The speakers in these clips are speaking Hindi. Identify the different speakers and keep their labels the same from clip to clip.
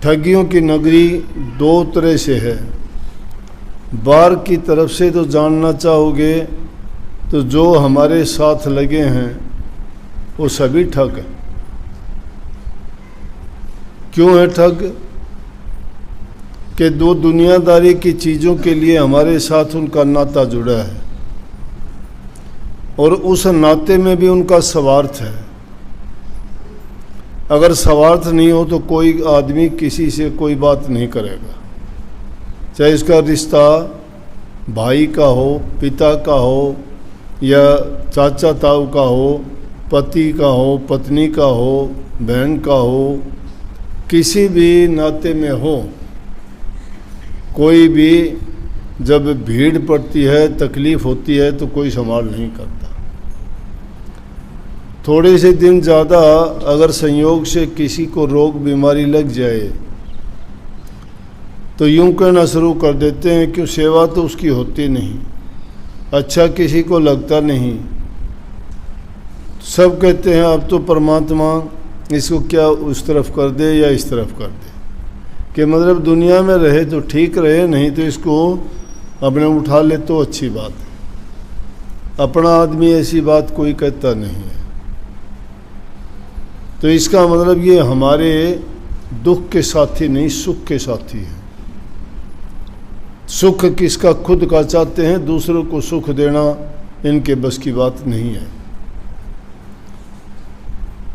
Speaker 1: ठगियों की नगरी दो तरह से है। बाहर की तरफ से तो जानना चाहोगे तो जो हमारे साथ लगे हैं वो सभी ठग हैं। क्यों है ठग? कि दो दुनियादारी की चीज़ों के लिए हमारे साथ उनका नाता जुड़ा है और उस नाते में भी उनका स्वार्थ है। अगर स्वार्थ नहीं हो तो कोई आदमी किसी से कोई बात नहीं करेगा, चाहे इसका रिश्ता भाई का हो, पिता का हो, या चाचा ताऊ का हो, पति का हो, पत्नी का हो, बहन का हो, किसी भी नाते में हो। कोई भी जब भीड़ पड़ती है, तकलीफ़ होती है तो कोई संभाल नहीं करता। थोड़े से दिन ज़्यादा अगर संयोग से किसी को रोग बीमारी लग जाए तो यूं कहना शुरू कर देते हैं कि सेवा तो उसकी होती नहीं, अच्छा किसी को लगता नहीं। सब कहते हैं अब तो परमात्मा इसको क्या उस तरफ कर दे या इस तरफ कर दे, कि मतलब दुनिया में रहे तो ठीक रहे, नहीं तो इसको अपने उठा ले तो अच्छी बात है। अपना आदमी ऐसी बात कोई कहता नहीं है। तो इसका मतलब ये हमारे दुख के साथी नहीं, सुख के साथी हैं। सुख किसका खुद का चाहते हैं, दूसरों को सुख देना इनके बस की बात नहीं है।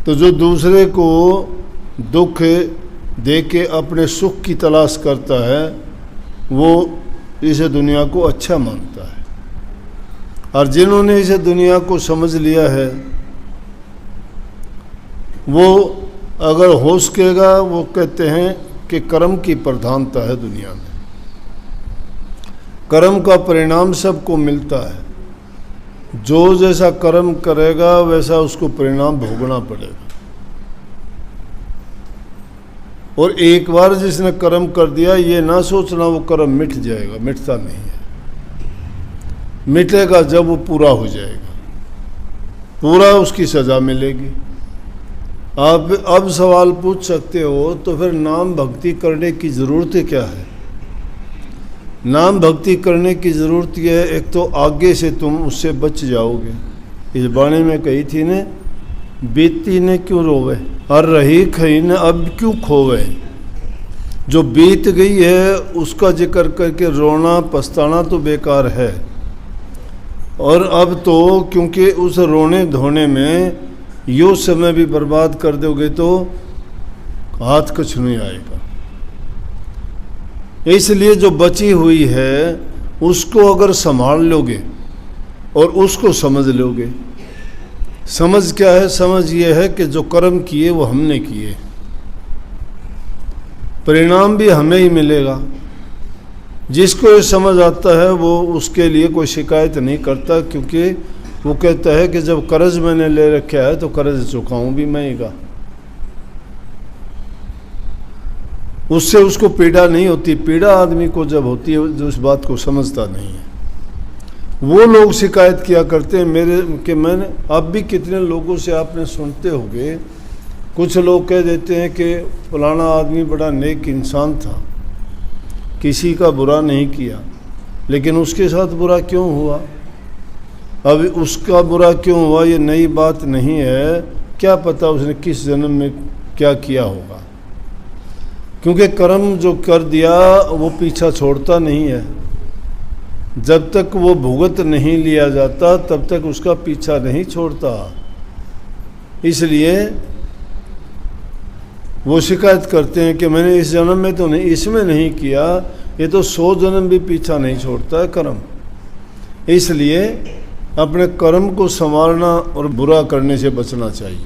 Speaker 1: तो जो दूसरे को दुख दे के अपने सुख की तलाश करता है वो इस दुनिया को अच्छा मानता है। और जिन्होंने इस दुनिया को समझ लिया है वो अगर हो सकेगा वो कहते हैं कि कर्म की प्रधानता है दुनिया में, कर्म का परिणाम सबको मिलता है। जो जैसा कर्म करेगा वैसा उसको परिणाम भोगना पड़ेगा। और एक बार जिसने कर्म कर दिया ये ना सोचना वो कर्म मिट जाएगा, मिटता नहीं है। मिटेगा जब वो पूरा हो जाएगा, पूरा उसकी सज़ा मिलेगी। आप अब सवाल पूछ सकते हो तो फिर नाम भक्ति करने की ज़रूरत क्या है? नाम भक्ति करने की ज़रूरत यह है, एक तो आगे से तुम उससे बच जाओगे। इस बाणी में कही थी ने, बीती ने क्यों रोवे और रही खई ने अब क्यों खोवे। जो बीत गई है उसका जिक्र करके रोना पछताना तो बेकार है। और अब तो क्योंकि उस रोने धोने में यो समय भी बर्बाद कर दोगे तो हाथ कुछ नहीं आएगा। इसलिए जो बची हुई है उसको अगर संभाल लोगे और उसको समझ लोगे। समझ क्या है? समझ ये है कि जो कर्म किए वो हमने किए, परिणाम भी हमें ही मिलेगा। जिसको ये समझ आता है वो उसके लिए कोई शिकायत नहीं करता, क्योंकि वो कहता है कि जब कर्ज मैंने ले रखा है तो कर्ज चुकाऊं भी मैं ही का। उससे उसको पीड़ा नहीं होती। पीड़ा आदमी को जब होती है जो इस बात को समझता नहीं है। वो लोग शिकायत किया करते हैं मेरे कि मैंने, अब भी कितने लोगों से आपने सुनते होंगे, कुछ लोग कह देते हैं कि फलाना आदमी बड़ा नेक इंसान था, किसी का बुरा नहीं किया, लेकिन उसके साथ बुरा क्यों हुआ? अब उसका बुरा क्यों हुआ ये नई बात नहीं है। क्या पता उसने किस जन्म में क्या किया होगा, क्योंकि कर्म जो कर दिया वो पीछा छोड़ता नहीं है। जब तक वो भुगत नहीं लिया जाता तब तक उसका पीछा नहीं छोड़ता। इसलिए वो शिकायत करते हैं कि मैंने इस जन्म में तो नहीं, इसमें नहीं किया, ये तो 100 जन्म भी पीछा नहीं छोड़ता है कर्म। इसलिए अपने कर्म को संवारना और बुरा करने से बचना चाहिए।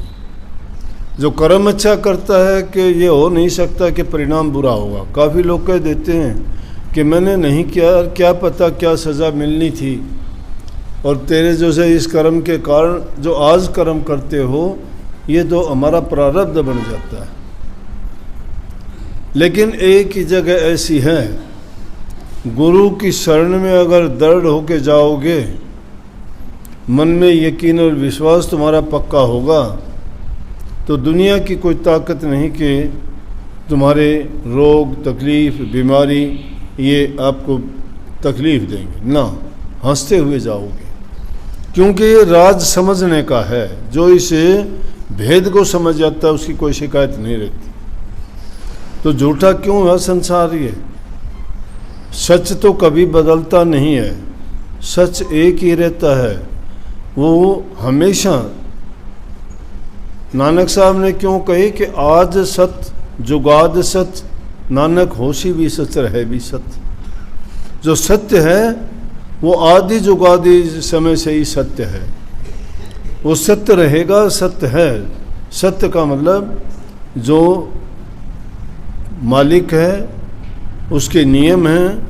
Speaker 1: जो कर्म अच्छा करता है कि ये हो नहीं सकता कि परिणाम बुरा होगा। काफ़ी लोग कह देते हैं कि मैंने नहीं किया, क्या पता क्या सज़ा मिलनी थी, और तेरे जो से इस कर्म के कारण जो आज कर्म करते हो ये तो हमारा प्रारब्ध बन जाता है। लेकिन एक ही जगह ऐसी है, गुरु की शरण में अगर दृढ़ होके जाओगे, मन में यकीन और विश्वास तुम्हारा पक्का होगा, तो दुनिया की कोई ताकत नहीं कि तुम्हारे रोग तकलीफ़ बीमारी ये आपको तकलीफ़ देंगे ना, हंसते हुए जाओगे, क्योंकि ये राज समझने का है। जो इस भेद को समझ जाता है उसकी कोई शिकायत नहीं रहती। तो झूठा क्यों है संसार? ये सच तो कभी बदलता नहीं है, सच एक ही रहता है, वो हमेशा। नानक साहब ने क्यों कही कि आज सत जुगाद सत, नानक होशी भी सच रहे भी सत्य। जो सत्य है वो आदि जुगादि समय से ही सत्य है, वो सत्य रहेगा, सत्य है। सत्य का मतलब जो मालिक है उसके नियम हैं,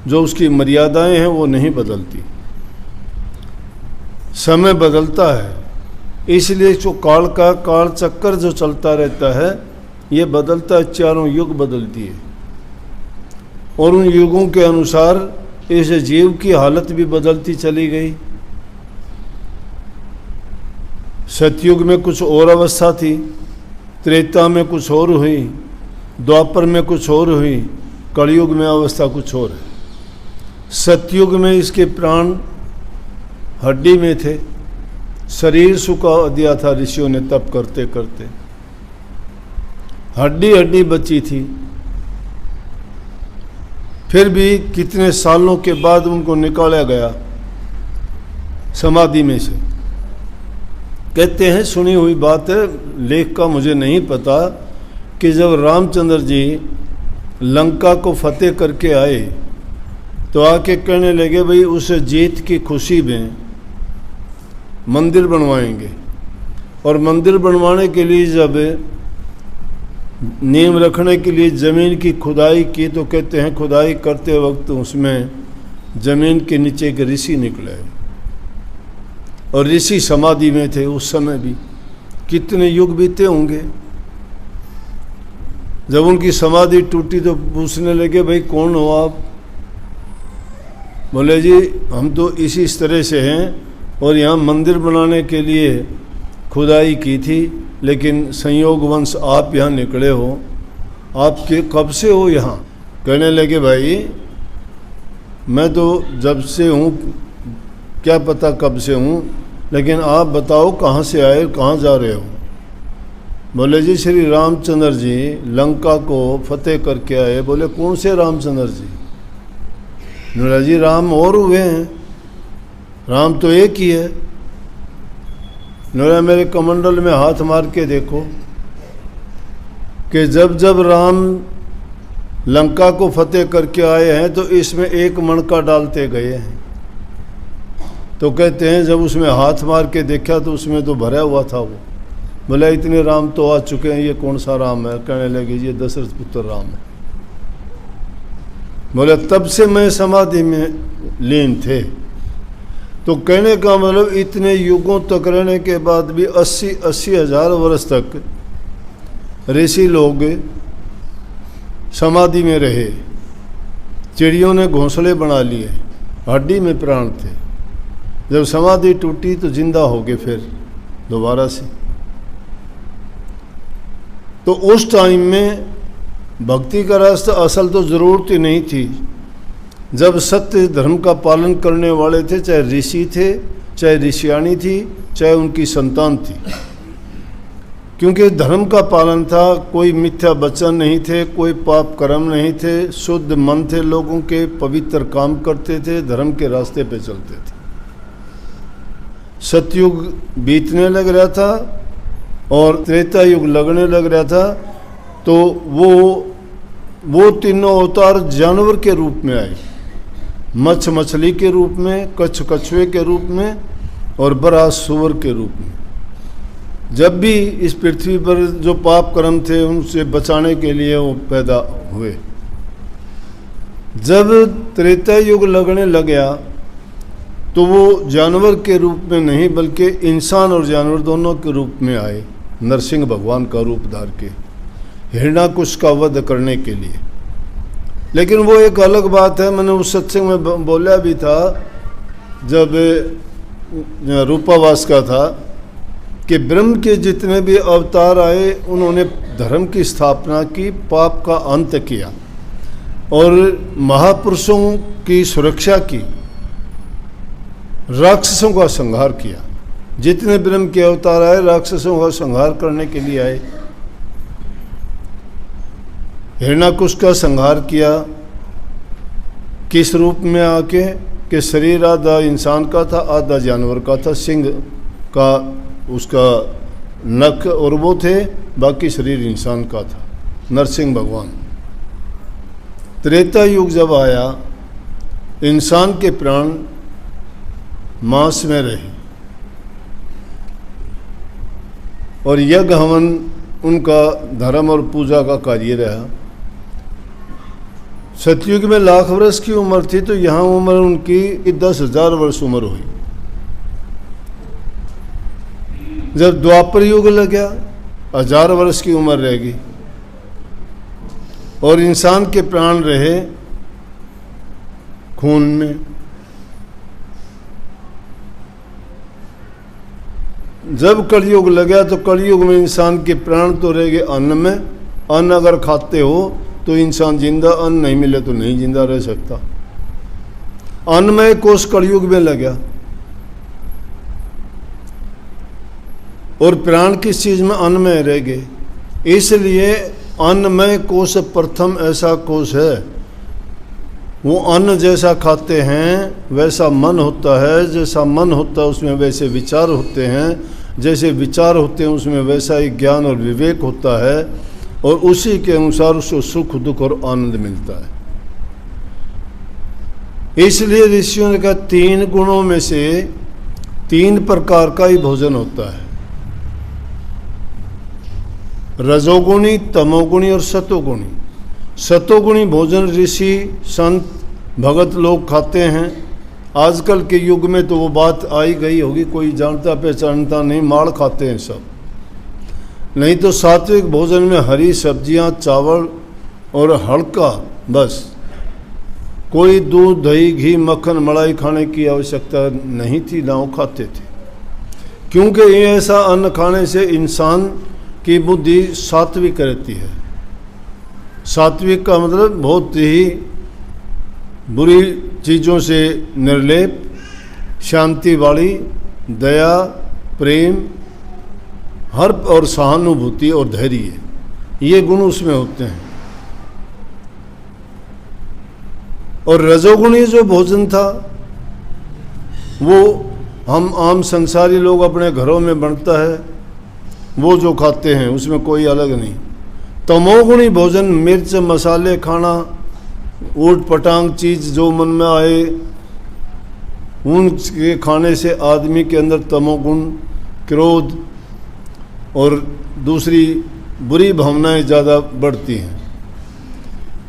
Speaker 1: जो उसकी मर्यादाएं हैं वो नहीं बदलती। समय बदलता है, इसलिए जो काल चक्कर जो चलता रहता है ये बदलता है, चारों युग बदलती है और उन युगों के अनुसार इस जीव की हालत भी बदलती चली गई। सतयुग में कुछ और अवस्था थी, त्रेता में कुछ और हुई, द्वापर में कुछ और हुई, कलयुग में अवस्था कुछ और है। सतयुग में इसके प्राण हड्डी में थे, शरीर सुखा दिया था ऋषियों ने तप करते करते, हड्डी हड्डी बची थी। फिर भी कितने सालों के बाद उनको निकाला गया समाधि में से। कहते हैं, सुनी हुई बात है, लेख का मुझे नहीं पता, कि जब रामचंद्र जी लंका को फतेह करके आए तो आके कहने लगे भाई उस जीत की खुशी में मंदिर बनवाएंगे। और मंदिर बनवाने के लिए जब नींव रखने के लिए ज़मीन की खुदाई की तो कहते हैं खुदाई करते वक्त उसमें ज़मीन के नीचे एक ऋषि निकले और ऋषि समाधि में थे। उस समय भी कितने युग बीते होंगे। जब उनकी समाधि टूटी तो पूछने लगे भाई कौन हो आप? बोले जी हम तो इसी तरह से हैं और यहाँ मंदिर बनाने के लिए खुदाई की थी, लेकिन संयोगवंश आप यहाँ निकले हो, आप कब से हो यहाँ? कहने लगे भाई मैं तो जब से हूँ, क्या पता कब से हूँ, लेकिन आप बताओ कहाँ से आए, कहाँ जा रहे हो? बोले जी श्री रामचंद्र जी लंका को फतेह करके आए। बोले कौन से रामचंद्र जी? बोला जी राम और हुए हैं, राम तो एक ही है। बोला मेरे कमंडल में हाथ मार के देखो कि जब जब राम लंका को फतेह करके आए हैं तो इसमें एक मणका डालते गए हैं। तो कहते हैं जब उसमें हाथ मार के देखा तो उसमें तो भरा हुआ था वो। बोला इतने राम तो आ चुके हैं, ये कौन सा राम है? कहने लगे ये दशरथ पुत्र राम है। बोले तब से मैं समाधि में लीन थे। तो कहने का मतलब इतने युगों तक रहने के बाद भी 80 हजार वर्ष तक ऋषि लोग समाधि में रहे। चिड़ियों ने घोंसले बना लिए, हड्डी में प्राण थे। जब समाधि टूटी तो जिंदा हो गए फिर दोबारा से। तो उस टाइम में भक्ति का रास्ता असल तो ज़रूरत ही नहीं थी। जब सत्य धर्म का पालन करने वाले थे, चाहे ऋषि थे, चाहे ऋषियाणी थी, चाहे उनकी संतान थी, क्योंकि धर्म का पालन था, कोई मिथ्या वचन नहीं थे, कोई पाप कर्म नहीं थे, शुद्ध मन थे लोगों के, पवित्र काम करते थे, धर्म के रास्ते पे चलते थे। सतयुग बीतने लग रहा था और त्रेता युग लगने लग रहा था, तो वो तीनों अवतार जानवर के रूप में आए, मछली के रूप में, कछुए के रूप में और बड़ा सुअर के रूप में। जब भी इस पृथ्वी पर जो पाप कर्म थे उनसे बचाने के लिए वो पैदा हुए। जब त्रेता युग लगने लगा तो वो जानवर के रूप में नहीं बल्कि इंसान और जानवर दोनों के रूप में आए, नरसिंह भगवान का रूप धार के हिरण्याकुश का वध करने के लिए। लेकिन वो एक अलग बात है, मैंने उस सत्संग में बोला भी था जब रूपावास का था कि ब्रह्म के जितने भी अवतार आए उन्होंने धर्म की स्थापना की, पाप का अंत किया और महापुरुषों की सुरक्षा की, राक्षसों का संहार किया। जितने ब्रह्म के अवतार आए राक्षसों का संहार करने के लिए आए। हिरण्याकुश का संहार किया किस रूप में आके कि शरीर आधा इंसान का था, आधा जानवर का था, सिंह का उसका नख और वो थे, बाकी शरीर इंसान का था। नरसिंह भगवान। त्रेता युग जब आया, इंसान के प्राण मांस में रहे और यज्ञ हवन उनका धर्म और पूजा का कार्य रहा। सतयुग में लाख वर्ष की उम्र थी, तो यहाँ उम्र उनकी 10,000 वर्ष उम्र हुई। जब द्वापर युग लग गया, 1000 वर्ष की उम्र रहेगी और इंसान के प्राण रहे खून में। जब कलयुग लगा तो कलयुग में इंसान के प्राण तो रह गए अन्न में। अन्न अगर खाते हो तो इंसान जिंदा, अन्न नहीं मिले तो नहीं जिंदा रह सकता। अन्नमय कोष कलयुग में लगा और प्राण किस चीज में? अन्न में रह गए। इसलिए अन्नमय कोष प्रथम ऐसा कोष है, वो अन्न जैसा खाते हैं वैसा मन होता है, जैसा मन होता है उसमें वैसे विचार होते हैं, जैसे विचार होते हैं उसमें वैसा ही ज्ञान और विवेक होता है और उसी के अनुसार उसको सुख दुख और आनंद मिलता है। इसलिए ऋषियों ने कहा 3 गुणों में से 3 प्रकार का ही भोजन होता है, रजोगुणी, तमोगुणी और सतोगुणी। सतोगुणी भोजन ऋषि संत भगत लोग खाते हैं। आजकल के युग में तो वो बात आई गई होगी, कोई जानता पहचानता नहीं, माड़ खाते हैं सब। नहीं तो सात्विक भोजन में हरी सब्जियां, चावल और हल्का, बस कोई दूध, दही, घी, मक्खन, मलाई खाने की आवश्यकता नहीं थी, ना वो खाते थे। क्योंकि ये ऐसा अन्न खाने से इंसान की बुद्धि सात्विक रहती है। सात्विक का मतलब बहुत ही बुरी चीज़ों से निर्लेप, शांति वाली, दया, प्रेम, हर और सहानुभूति और धैर्य, ये गुण उसमें होते हैं। और रजोगुणी जो भोजन था वो हम आम संसारी लोग अपने घरों में बनता है, वो जो खाते हैं उसमें कोई अलग नहीं। तमोगुणी भोजन मिर्च मसाले खाना, ऊट पटांग चीज़ जो मन में आए उनके खाने से आदमी के अंदर तमोगुण, क्रोध और दूसरी बुरी भावनाएं ज़्यादा बढ़ती हैं।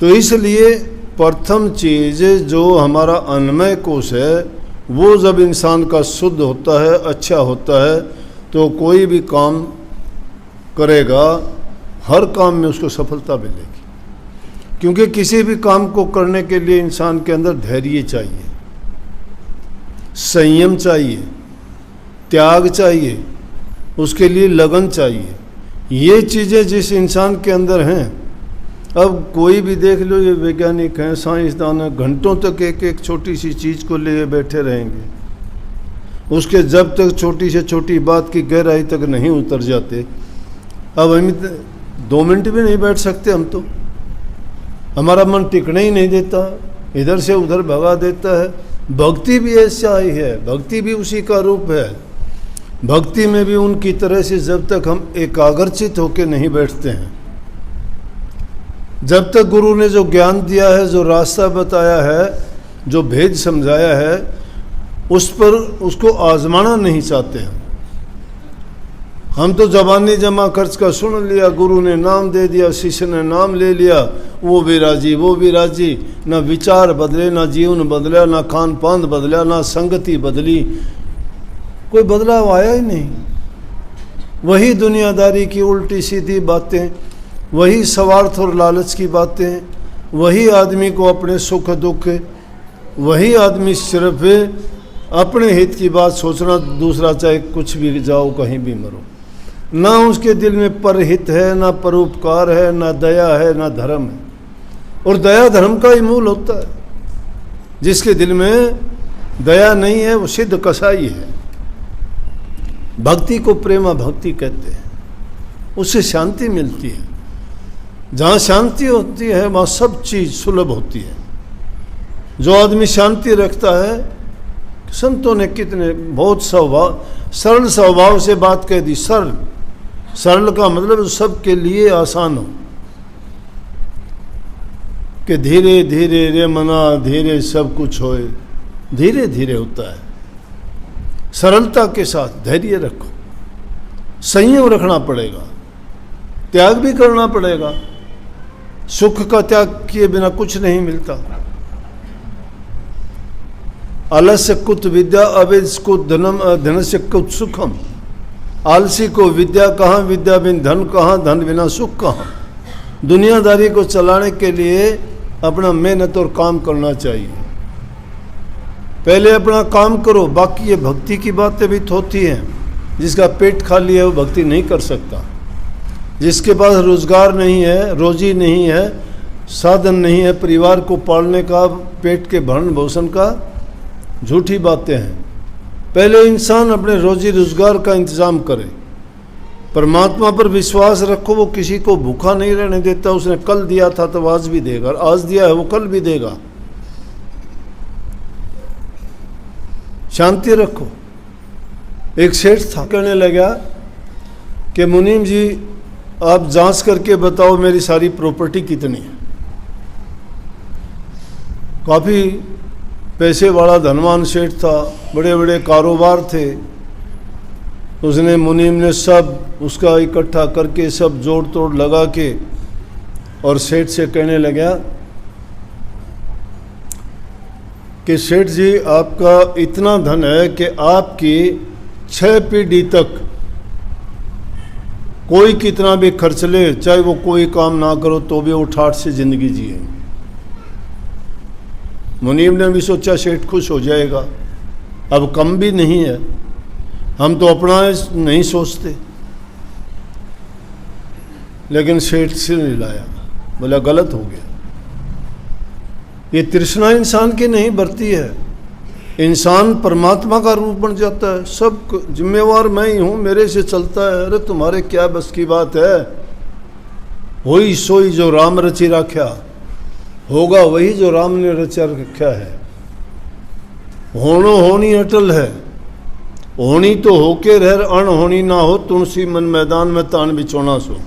Speaker 1: तो इसलिए प्रथम चीज़ जो हमारा अन्नमय कोष है वो जब इंसान का शुद्ध होता है, अच्छा होता है, तो कोई भी काम करेगा, हर काम में उसको सफलता मिलेगी। क्योंकि किसी भी काम को करने के लिए इंसान के अंदर धैर्य चाहिए, संयम चाहिए, त्याग चाहिए, उसके लिए लगन चाहिए। ये चीज़ें जिस इंसान के अंदर हैं, अब कोई भी देख लो, ये वैज्ञानिक हैं, साइंसदान हैं, घंटों तक एक एक छोटी सी चीज़ को लिए बैठे रहेंगे, उसके जब तक छोटी से छोटी बात की गहराई तक नहीं उतर जाते। अब हम 2 मिनट भी नहीं बैठ सकते, हम तो, हमारा मन टिकने ही नहीं देता, इधर से उधर भगा देता है। भक्ति भी ऐसा ही है, भक्ति भी उसी का रूप है। भक्ति में भी उनकी तरह से जब तक हम एकाग्रचित होकर नहीं बैठते हैं, जब तक गुरु ने जो ज्ञान दिया है, जो रास्ता बताया है, जो भेद समझाया है, उस पर उसको आजमाना नहीं चाहते हैं। हम तो जबानी जमा खर्च का सुन लिया, गुरु ने नाम दे दिया, शिष्य ने नाम ले लिया, वो भी राजी, वो भी राजी, ना विचार बदले, ना जीवन बदला, ना खान पान बदला, ना संगति बदली, कोई बदलाव आया ही नहीं। वही दुनियादारी की उल्टी सीधी बातें, वही स्वार्थ और लालच की बातें, वही आदमी को अपने सुख दुख, वही आदमी सिर्फ अपने हित की बात सोचना, दूसरा चाहे कुछ भी जाओ, कहीं भी मरो। ना उसके दिल में परहित है, ना परोपकार है, ना दया है, ना धर्म है। और दया धर्म का ही मूल होता है। जिसके दिल में दया नहीं है वो सिद्ध कसाई है। भक्ति को प्रेमा भक्ति कहते हैं, उससे शांति मिलती है। जहाँ शांति होती है वहाँ सब चीज़ सुलभ होती है। जो आदमी शांति रखता है, संतों ने कितने बहुत सरल स्वभाव से बात कह दी। सरल का मतलब सबके लिए आसान हो, कि धीरे धीरे रे मना धीरे सब कुछ होए। धीरे धीरे होता है, सरलता के साथ धैर्य रखो, संयम रखना पड़ेगा, त्याग भी करना पड़ेगा। सुख का त्याग किए बिना कुछ नहीं मिलता। आलस्य कुत विद्या अवेद कुत धनम धनस्य कुत सुखम। आलसी को विद्या कहाँ, विद्या बिन धन कहाँ, धन बिना सुख कहाँ। दुनियादारी को चलाने के लिए अपना मेहनत और काम करना चाहिए। पहले अपना काम करो, बाकी ये भक्ति की बातें भी होती हैं। जिसका पेट खाली है वो भक्ति नहीं कर सकता। जिसके पास रोजगार नहीं है, रोजी नहीं है, साधन नहीं है परिवार को पालने का, पेट के भरण पोषण का, झूठी बातें हैं। पहले इंसान अपने रोजी रोजगार का इंतजाम करे। परमात्मा पर विश्वास रखो, वो किसी को भूखा नहीं रहने देता। उसने कल दिया था तो आज भी देगा, आज दिया है वो कल भी देगा। शांति रखो। एक सेठ था, कहने लगा कि मुनीम जी आप जांच करके बताओ मेरी सारी प्रॉपर्टी कितनी है। काफ़ी पैसे वाला धनवान सेठ था, बड़े बड़े कारोबार थे। उसने मुनीम ने सब उसका इकट्ठा करके सब जोड़ तोड़ लगा के और सेठ से कहने लगा कि सेठ जी आपका इतना धन है कि आपकी 6 पीढ़ी तक कोई कितना भी खर्च ले, चाहे वो कोई काम ना करो तो भी वो ठाठ से जिंदगी जिए। मुनीम ने भी सोचा सेठ खुश हो जाएगा, अब कम भी नहीं है। हम तो अपना नहीं सोचते, लेकिन सेठ से नहीं लाया। बोला गलत हो गया। ये तृष्णा इंसान की नहीं बढ़ती है, इंसान परमात्मा का रूप बन जाता है। सब जिम्मेवार मैं ही हूँ, मेरे से चलता है। अरे तुम्हारे क्या बस की बात है। होई सोई जो राम रचि राख्या, होगा वही जो राम ने रचा रखा है। होनो होनी अटल है, होनी तो होके रह, अण होनी ना हो। तुलसी मन मैदान में तान बिछोना सो।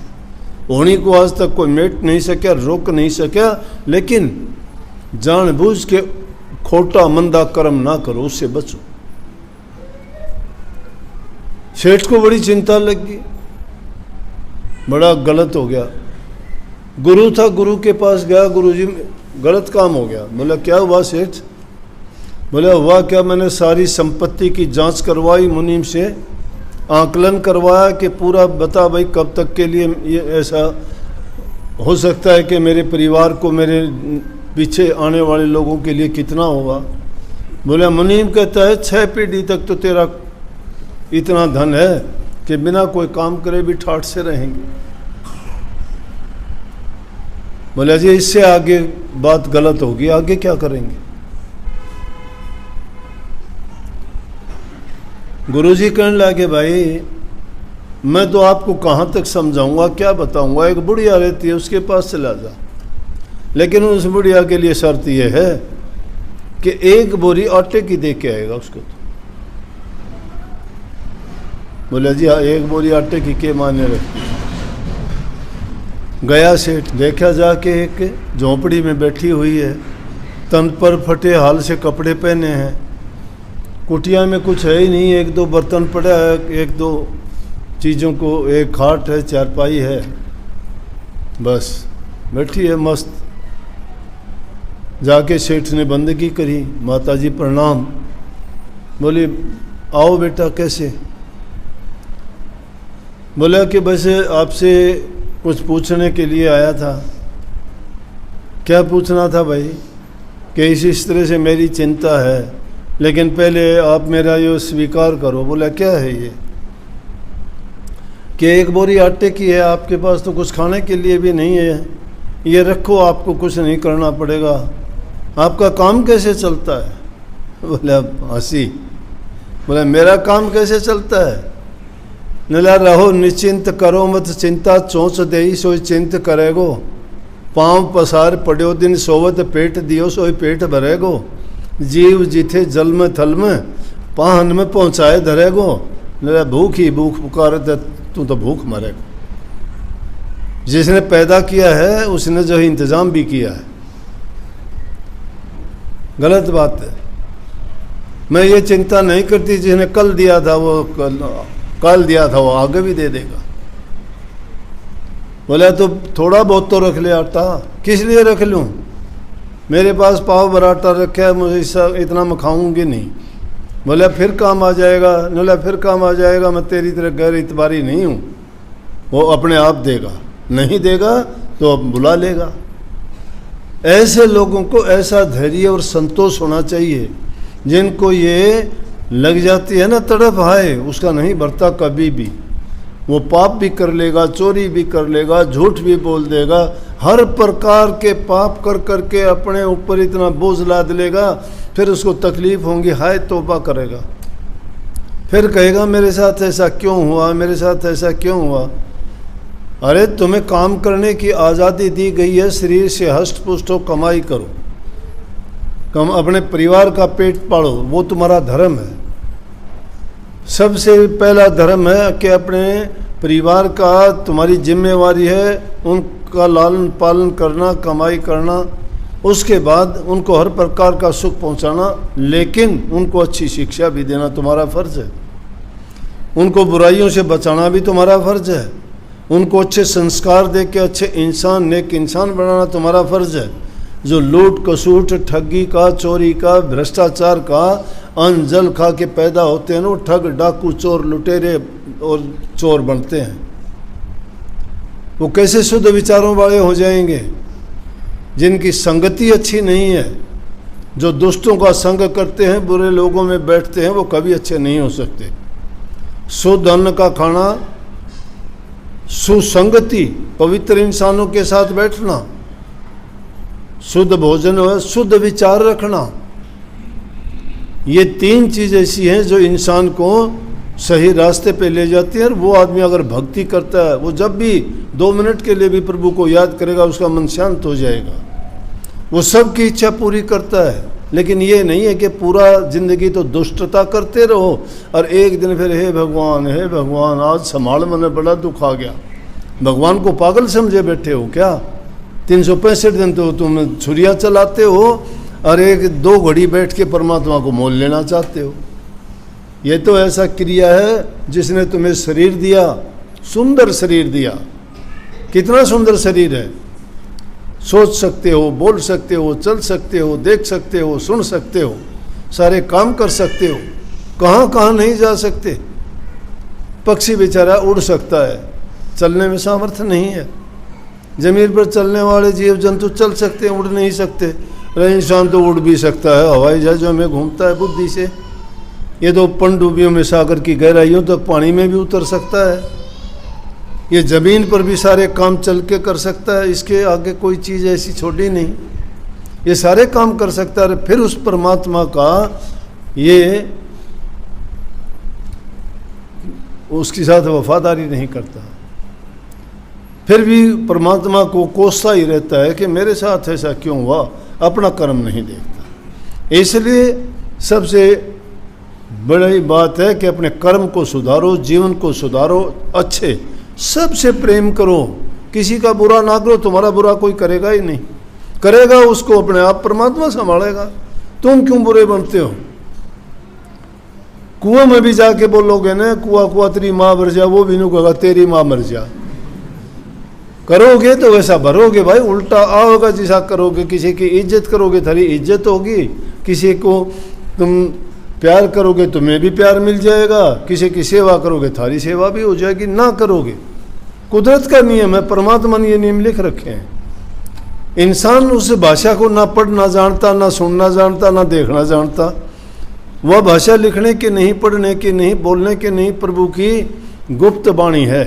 Speaker 1: होनी को आज तक कोई मेट नहीं सका, रोक नहीं सका। लेकिन जानबूझ के खोटा मंदा कर्म ना करो, उससे बचो। सेठ को बड़ी चिंता लगी, बड़ा गलत हो गया। गुरु था, गुरु के पास गया, गुरुजी गलत काम हो गया। बोला क्या हुआ सेठ? बोला हुआ क्या, मैंने सारी संपत्ति की जांच करवाई, मुनीम से आकलन करवाया कि पूरा बता भाई कब तक के लिए ये ऐसा हो सकता है कि मेरे परिवार को, मेरे पीछे आने वाले लोगों के लिए कितना होगा। बोला मुनीम कहता है 6 पीढ़ी तक तो तेरा इतना धन है कि बिना कोई काम करे भी ठाठ से रहेंगे। बोला जी इससे आगे बात गलत होगी, आगे क्या करेंगे? गुरुजी कहने लगे भाई मैं तो आपको कहाँ तक समझाऊंगा, क्या बताऊंगा। एक बुढ़िया रहती है, उसके पास चला जा, लेकिन उस बुढ़िया के लिए शर्त यह है कि 1 बोरी आटे की दे के आएगा उसको। तो बोला जी हाँ, 1 बोरी आटे की के मायने रखती है। गया सेठ, देखा जाके एक झोंपड़ी में बैठी हुई है, तन पर फटे हाल से कपड़े पहने हैं, कुटिया में कुछ है ही नहीं, 1-2 बर्तन पड़ा है, 1-2 चीज़ों को, एक खाट है, चारपाई है, बस बैठी है मस्त। जाके सेठ ने बंदगी करी, माताजी प्रणाम। बोली आओ बेटा, कैसे? बोला कि बस आपसे कुछ पूछने के लिए आया था। क्या पूछना था भाई? कि इस तरह से मेरी चिंता है, लेकिन पहले आप मेरा ये स्वीकार करो। बोला क्या है ये? कि एक बोरी आटे की है आपके पास तो कुछ खाने के लिए भी नहीं है, ये रखो, आपको कुछ नहीं करना पड़ेगा, आपका काम कैसे चलता है? बोले अब हंसी। बोले मेरा काम कैसे चलता है? नला रहो निश्चिंत करो मत चिंता, चोंच दे सोई चिंत करेगो, पाँव पसार पड़ो दिन सोवत पेट दियो सोई पेट भरेगो, जीव जिथे जल में थल में पाहन में पहुँचाए धरेगो, नला भूख ही भूख पुकारत तू तो भूख मरेगा। जिसने पैदा किया है उसने जो इंतजाम भी किया है। गलत बात है। मैं ये चिंता नहीं करती, जिसने कल दिया था वो कल दिया था वो आगे भी दे देगा। बोला तो थोड़ा बहुत तो रख ले आटा, किस लिए रख लूँ? मेरे पास पाव भर आटा रखा है, मुझे इतना मैं खाऊंगी नहीं। बोला फिर काम आ जाएगा। बोला फिर काम आ जाएगा, मैं तेरी तरह गैर इतबारी नहीं हूँ। वो अपने आप देगा, नहीं देगा तो अब बुला लेगा। ऐसे लोगों को ऐसा धैर्य और संतोष होना चाहिए, जिनको ये लग जाती है ना तड़प, हाय उसका नहीं भरता कभी भी। वो पाप भी कर लेगा, चोरी भी कर लेगा, झूठ भी बोल देगा, हर प्रकार के पाप कर करके अपने ऊपर इतना बोझ लाद लेगा, फिर उसको तकलीफ होंगी, हाय तौबा करेगा, फिर कहेगा मेरे साथ ऐसा क्यों हुआ, मेरे साथ ऐसा क्यों हुआ। अरे तुम्हें काम करने की आज़ादी दी गई है, शरीर से हष्ट पुष्ट हो, कमाई करो, कम अपने परिवार का पेट पालो, वो तुम्हारा धर्म है। सबसे पहला धर्म है कि अपने परिवार का तुम्हारी जिम्मेवारी है, उनका लालन पालन करना, कमाई करना, उसके बाद उनको हर प्रकार का सुख पहुंचाना, लेकिन उनको अच्छी शिक्षा भी देना तुम्हारा फर्ज है। उनको बुराइयों से बचाना भी तुम्हारा फर्ज है। उनको अच्छे संस्कार दे के अच्छे इंसान, नेक इंसान बनाना तुम्हारा फर्ज है। जो लूट कसूट, ठगी का, चोरी का, भ्रष्टाचार का अन्न जल खा के पैदा होते हैं ना, वो ठग डाकू चोर लुटेरे और चोर बनते हैं। वो कैसे शुद्ध विचारों वाले हो जाएंगे? जिनकी संगति अच्छी नहीं है, जो दुष्टों का संग करते हैं, बुरे लोगों में बैठते हैं, वो कभी अच्छे नहीं हो सकते। शुद्ध अन्न का खाना, सुसंगति, पवित्र इंसानों के साथ बैठना, शुद्ध भोजन हो, शुद्ध विचार रखना, ये तीन चीज़ ऐसी हैं जो इंसान को सही रास्ते पे ले जाती है। और वो आदमी अगर भक्ति करता है, वो जब भी 2 मिनट के लिए भी प्रभु को याद करेगा, उसका मन शांत हो जाएगा। वो सबकी इच्छा पूरी करता है। लेकिन ये नहीं है कि पूरा जिंदगी तो दुष्टता करते रहो और एक दिन फिर हे भगवान आज संभाल, मैंने बड़ा दुख आ गया। भगवान को पागल समझे बैठे हो क्या? 365 दिन तो तुम छुरियाँ चलाते हो और 1-2 घड़ी बैठ के परमात्मा को मोल लेना चाहते हो। ये तो ऐसा क्रिया है जिसने तुम्हें शरीर दिया, सुंदर शरीर दिया। कितना सुंदर शरीर है, सोच सकते हो, बोल सकते हो, चल सकते हो, देख सकते हो, सुन सकते हो, सारे काम कर सकते हो। कहाँ कहाँ नहीं जा सकते। पक्षी बेचारा उड़ सकता है, चलने में सामर्थ्य नहीं है। ज़मीन पर चलने वाले जीव जंतु चल सकते हैं, उड़ नहीं सकते। अरे इंसान तो उड़ भी सकता है, हवाई जहाज़ों में घूमता है बुद्धि से। ये तो पनडुब्बियों में, सागर की गहराइयों तक पानी में भी उतर सकता है। ये ज़मीन पर भी सारे काम चल के कर सकता है, इसके आगे कोई चीज़ ऐसी छोटी नहीं। ये सारे काम कर सकता है। फिर उस परमात्मा का ये उसके साथ वफादारी नहीं करता, फिर भी परमात्मा को कोसता ही रहता है कि मेरे साथ ऐसा क्यों हुआ, अपना कर्म नहीं देखता। इसलिए सबसे बड़ी बात है कि अपने कर्म को सुधारो, जीवन को सुधारो, अच्छे सबसे प्रेम करो, किसी का बुरा ना करो। तुम्हारा बुरा कोई करेगा ही नहीं, करेगा उसको अपने आप परमात्मा संभालेगा। तुम क्यों बुरे बनते हो? कुआं में भी जाके बोलोगे ना, कुआ तेरी माँ मर जा, वो भी नहीं कहेगा तेरी माँ मर जा। करोगे तो वैसा भरोगे भाई, उल्टा आओगे जैसा करोगे। किसी की इज्जत करोगे, थारी इज्जत होगी। किसी को तुम प्यार करोगे, तुम्हें भी प्यार मिल जाएगा। किसी की सेवा करोगे, थारी सेवा भी हो जाएगी। ना करोगे, कुदरत का नियम है, परमात्मा ने ये नियम लिख रखे हैं। इंसान उस भाषा को ना पढ़ना जानता, ना सुनना जानता, ना देखना जानता। वह भाषा लिखने की नहीं, पढ़ने की नहीं, बोलने की नहीं, प्रभु की गुप्त वाणी है।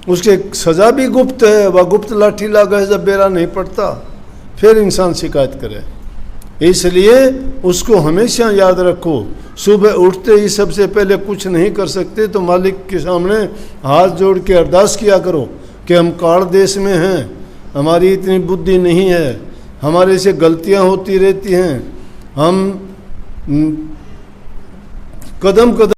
Speaker 1: उसके सज़ा भी गुप्त है, वह गुप्त लाठी लागा है जब बेरा नहीं पड़ता, फिर इंसान शिकायत करे। इसलिए उसको हमेशा याद रखो, सुबह उठते ही सबसे पहले कुछ नहीं कर सकते तो मालिक के सामने हाथ जोड़ के अरदास किया करो कि हम काल देश में हैं, हमारी इतनी बुद्धि नहीं है, हमारे से गलतियां होती रहती हैं, हम कदम कदम